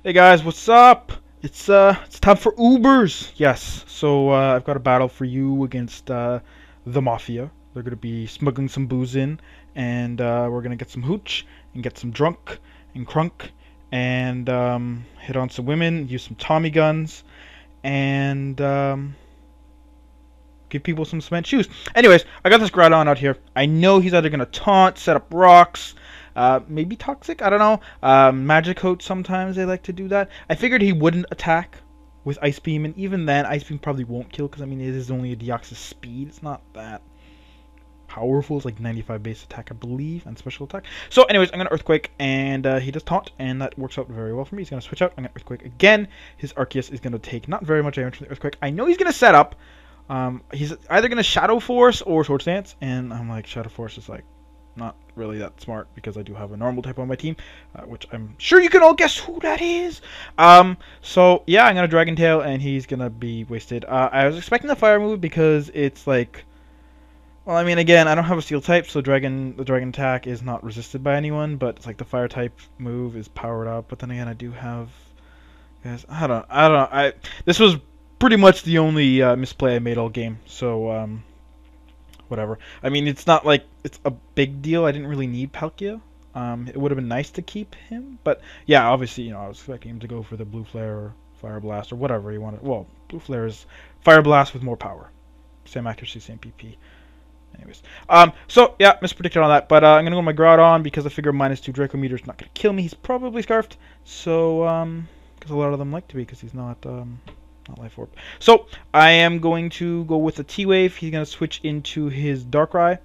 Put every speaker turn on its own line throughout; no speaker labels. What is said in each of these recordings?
Hey guys, what's up? It's time for Ubers. Yes, so I've got a battle for you against the Mafia. They're gonna be smuggling some booze in, and we're gonna get some hooch and get some drunk and crunk and hit on some women, use some Tommy guns, and give people some cement shoes. Anyways, I got this Groudon out here. I know he's either gonna taunt, set up rocks, maybe toxic. I don't know. Magic coat. Sometimes they like to do that. I figured he wouldn't attack with Ice Beam, and even then, Ice Beam probably won't kill because I mean it is only a Deoxys speed. It's not that powerful. It's like 95 base attack, I believe, and special attack. So, anyways, I'm gonna Earthquake, and he does taunt, and that works out very well for me. He's gonna switch out. I'm gonna Earthquake again. His Arceus is gonna take not very much damage from the Earthquake. I know he's gonna set up. He's either gonna Shadow Force or Swords Dance, and I'm like, Shadow Force is like not really that smart because I do have a normal type on my team, which I'm sure you can all guess who that is. So yeah, I'm gonna Dragon Tail, and he's gonna be wasted. I was expecting the Fire move because it's like, well, I mean, again, I don't have a Steel type, so the Dragon attack is not resisted by anyone, but it's like the Fire type move is powered up. But then again, I do have, guys, I don't know. This was pretty much the only misplay I made all game. So whatever. I mean, it's not like it's a big deal. I didn't really need Palkia. It would have been nice to keep him, but yeah, obviously, you know, I was expecting him to go for the Blue Flare or Fire Blast or whatever he wanted. Well, Blue Flare is Fire Blast with more power, same accuracy, same PP. Anyways, so yeah, mispredicted on that, but I'm gonna go with my Groudon because I figure -2 Draco Meter is not gonna kill me. He's probably Scarfed, so because a lot of them like to be, because he's not Life Orb. So I am going to go with a T-Wave. He's gonna switch into his Darkrai,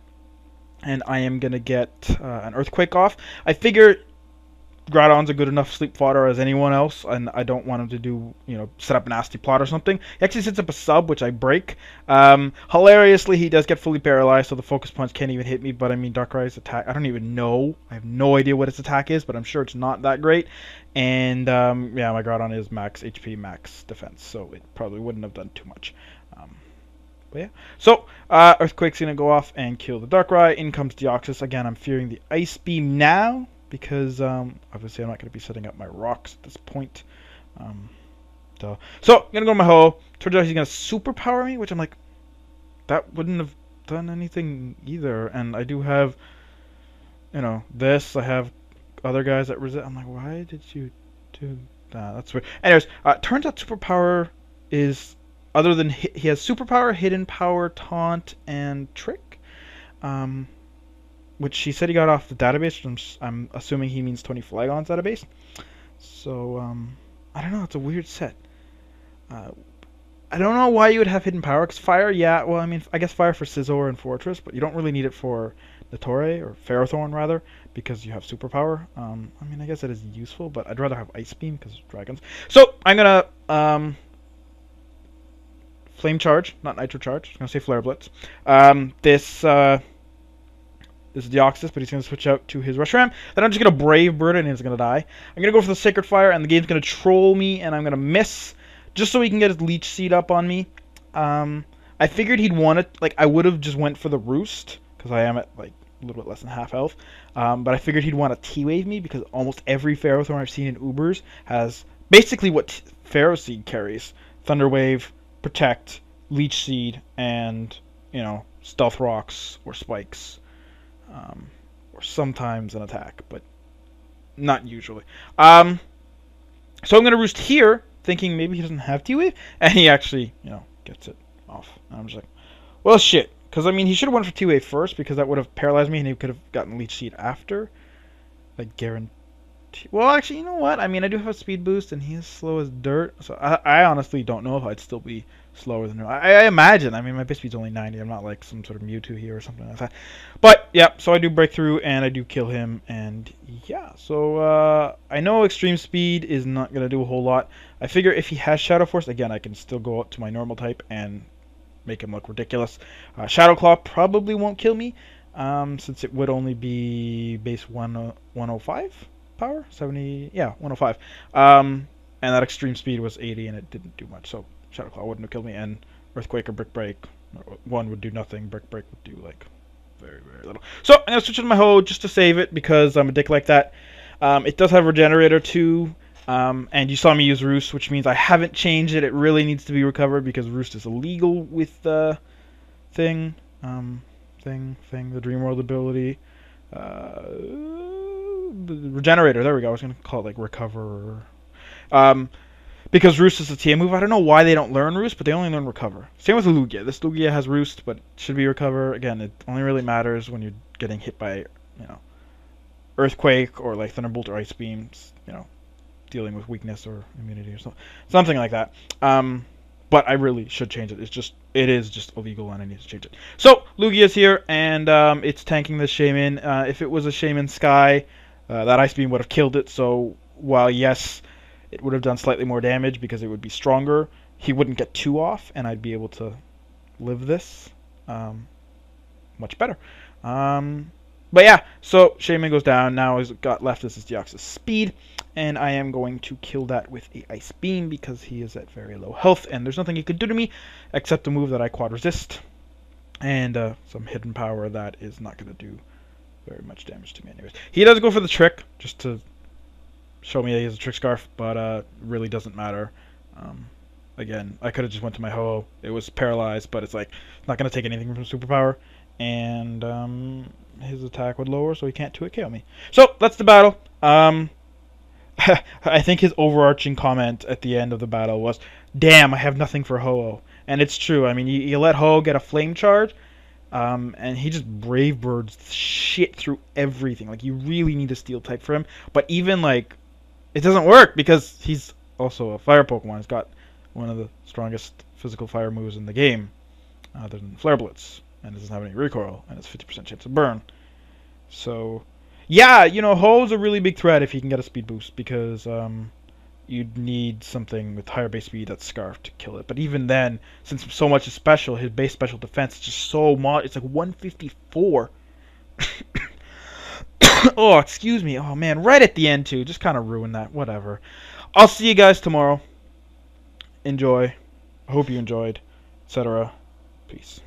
and I am gonna get an Earthquake off. I figure Groudon's a good enough sleep fodder as anyone else, and I don't want him to do, you know, set up a nasty plot or something. He actually sets up a sub, which I break. Hilariously, he does get fully paralyzed, so the focus points can't even hit me, but I mean, Darkrai's attack, I don't even know. I have no idea what its attack is, but I'm sure it's not that great. And, yeah, my Groudon is max HP, max defense, so it probably wouldn't have done too much. But yeah, so Earthquake's going to go off and kill the Darkrai. In comes Deoxys. Again, I'm fearing the Ice Beam now, because obviously I'm not going to be setting up my rocks at this point. So I'm going to go to my Ho. Turns out he's going to superpower me, which I'm like, that wouldn't have done anything either. And I do have, you know, this. I have other guys that resist. I'm like, why did you do that? That's weird. Anyways, turns out superpower is, other than he has superpower, hidden power, taunt, and trick. Which he said he got off the database, which I'm assuming he means 20 Flygon's database. So, I don't know, it's a weird set. I don't know why you would have hidden power, because fire, yeah, well, I mean, I guess fire for Scizor and Fortress, but you don't really need it for Natore, or Ferrothorn, rather, because you have superpower. I mean, I guess it is useful, but I'd rather have Ice Beam, because dragons. So, I'm gonna, Flame Charge, not Nitro Charge, I'm gonna say Flare Blitz. This is Deoxys, but he's going to switch out to his Reshiram. Then I'm just going to Brave Bird, and he's going to die. I'm going to go for the Sacred Fire, and the game's going to troll me, and I'm going to miss, just so he can get his Leech Seed up on me. I figured he'd want it, like, I would have just went for the Roost, because I am at, like, a little bit less than half health. But I figured he'd want to T-Wave me, because almost every Ferrothorn I've seen in Ubers has basically what Pharaoh Seed carries. Thunder Wave, Protect, Leech Seed, and, you know, Stealth Rocks or Spikes. Or sometimes an attack, but not usually. So I'm going to Roost here, thinking maybe he doesn't have T-Wave, and he actually, you know, gets it off. And I'm just like, well, shit. Because, I mean, he should have went for T-Wave first, because that would have paralyzed me, and he could have gotten Leech Seed after. Like, guarantee. Well, actually, you know what? I mean, I do have a speed boost, and he is slow as dirt. So I honestly don't know if I'd still be slower than him. I imagine. I mean, my base speed's only 90. I'm not like some sort of Mewtwo here or something like that. But, yeah, so I do break through, and I do kill him. And, yeah, so I know extreme speed is not going to do a whole lot. I figure if he has Shadow Force, again, I can still go up to my normal type and make him look ridiculous. Shadow Claw probably won't kill me, since it would only be base 105 power? 70? Yeah, 105. And that extreme speed was 80, and it didn't do much, so Shadow Claw wouldn't have killed me, and Earthquake or Brick Break, one would do nothing, Brick Break would do, like, very, very little. So, I'm going to switch to my Ho just to save it, because I'm a dick like that. It does have Regenerator too, And you saw me use Roost, which means I haven't changed it. It really needs to be recovered because Roost is illegal with the the Dream World ability. Regenerator, there we go. I was going to call it like Recover. Because Roost is a TM move. I don't know why they don't learn Roost, but they only learn Recover. Same with Lugia. This Lugia has Roost, but should be Recover. Again, it only really matters when you're getting hit by, Earthquake or like Thunderbolt or Ice Beams, dealing with weakness or immunity or something like that. But I really should change it. It is just illegal and I need to change it. So Lugia's here and it's tanking the Shaman. If it was a Shaman Sky, that Ice Beam would have killed it. So while yes, it would have done slightly more damage because it would be stronger, he wouldn't get 2 off and I'd be able to live this much better. But yeah, so Shaman goes down. Now he's got left is his Deoxys Speed, and I am going to kill that with a Ice Beam because he is at very low health, and there's nothing he could do to me except a move that I quad resist, and some hidden power that is not going to do very much damage to me anyways. He does go for the trick, just to show me that he has a Trick Scarf, but really doesn't matter. Again, I could have just went to my Ho-Oh. It was paralyzed, but it's like not going to take anything from Superpower, and his attack would lower, so he can't 2-hit KO me. So that's the battle. I think his overarching comment at the end of the battle was, "Damn, I have nothing for Ho-Oh," and it's true. I mean, you let Ho-Oh get a Flame Charge, and he just Brave Birds shit through everything. Like, you really need a Steel type for him, but even like it doesn't work because he's also a Fire Pokemon. He's got one of the strongest physical fire moves in the game, other than Flare Blitz, and it doesn't have any recoil, and it's 50% chance of burn. So, yeah, Ho-Oh's a really big threat if he can get a speed boost, because you'd need something with higher base speed that's Scarf to kill it. But even then, since so much is special, his base special defense is just so much. It's like 154. Oh, excuse me. Oh, man, right at the end, too. Just kind of ruined that. Whatever. I'll see you guys tomorrow. Enjoy. I hope you enjoyed, etc. Peace.